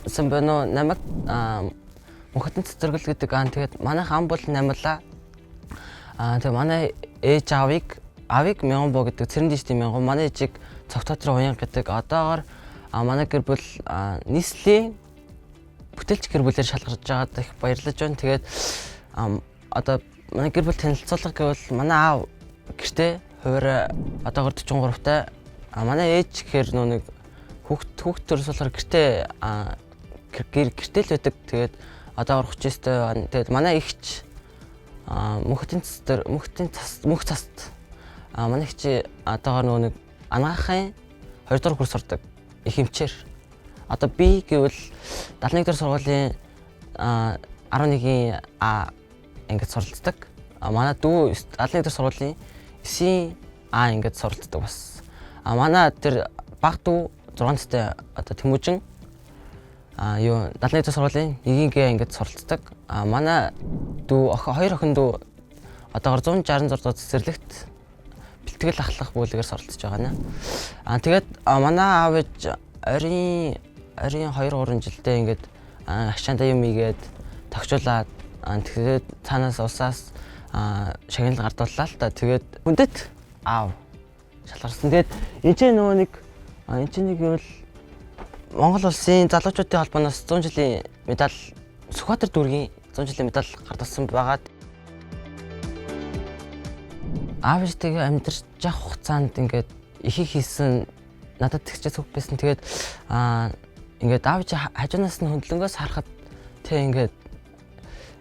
сайн байна уу? Намайг мөнхөдөн цэцэрлэг гэдэг тэгээд манай хаан бол намлаа. Тэгээд манай ээж аавыг Мянган боо гэдэг цэрэн дижтийн мянган манай ээжийг цогтоотрын уян гэдэг одоогоор манай гэр бүл нийслэлийн бүтээлч гэр бүлээр шалгарч байгаад их баярлаж байна. Тэгээд одоо манай гэр бүл танилцуулга гэвэл манай аав гэртээ хуваарь одоогоор 43 таа. Манай ээж гэхээр нэг хүүхд төрс болохоор гэртээ гэртээ л байдаг. Тэгээд одоогоор 39 таа. Тэгээд манай эгч мөнх цаст манай эгч одоогоор нэг анагаахын 2 дугаар курс ордог их хэмчээр. Одоо би гэвэл 71 дугаар сургуулийн 11-ийн ингээд суралцдаг. Манай дүү 71 дугаар сургуулийн 9-ийн ингээд суралцдаг бас. Манай тэр баг дүү 6 цэтэй одоо Тэмүүжин 71 дугаар сургуулийн 1-ийн ингээд суралцдаг. Манай дүү хоёр охин дүү одоогоор 166 дугаар цэцэрлэгт бэлтгэл ахлах бүлгээр суралцж байгаа нэ. Тэгээд манай аав ээж ойрын 2-3 жилдээ ингээд агшаандаа юм игээд тогтчуулаад тэгээд цаанаас усаас шагнал гардууллаа л та. Тэгээд хүндэт аав шалгарсан. Тэгээд энэ нэг гэвэл Монгол улсын залуучуудын холбооноос 100 жилийн медаль Сүхбаатар дүүргийн 100 жилийн медаль гардуулсан байгаад аав ээжтэйгээ амьдарч явах хугацаанд ингээд ихийг хийсэн надад тэгчээ зүг байсан. Тэгээд ингээд аав ээж хажуунаас нь хөндлөнгөөс харахад тэг ингээд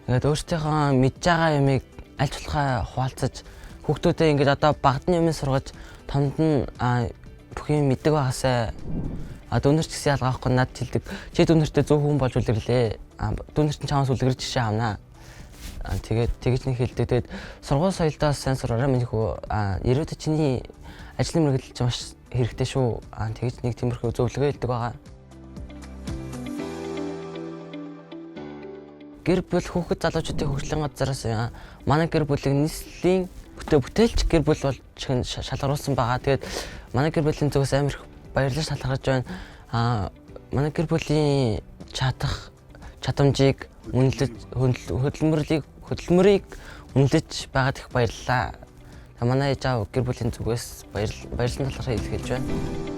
өөртөөхөө мэдж байгаа юмыг аль болохоо хуваалцаж хүүхдүүдээ ингээд одоо багадны юмыг сургаж томд нь бүх юм мэддэг байгаасаа дүүнер ч гэсэн ялгаахгүй надад хэлдэг. Чи дүүнертэй 100 хүн болж үлгэрлээ. Дүүнер чинь чамаас үлгэрч жишээ авнаа. Тэгээд тэгж нэг хэлдэг. Тэгээд сургууль соёлдоо сайн сураарай минь хөө. Ерөөдөө чиний ажлын мэргэдэл чинь маш хэрэгтэй шүү. Тэгж нэг тиймэрхүү зөвлөгөө хэлдэг байгаа. Гэр бүл хүүхэд залуучуудын хөгжлийн газраас манай гэр бүлийн нийслэлийн бүтээлч гэр бүл болж шалгаруулсан байгаа. Тэгээд манай гэр бүлийн зүгээс амар их баярлаж талархаж байна. Манай гэр бүлийн чадамжийг хөдөлмөрийг үнэлж байгаад их баярлалаа. Манай ээж аав гэр бүлийн зүгээс баярлан талархаж хэлж байна.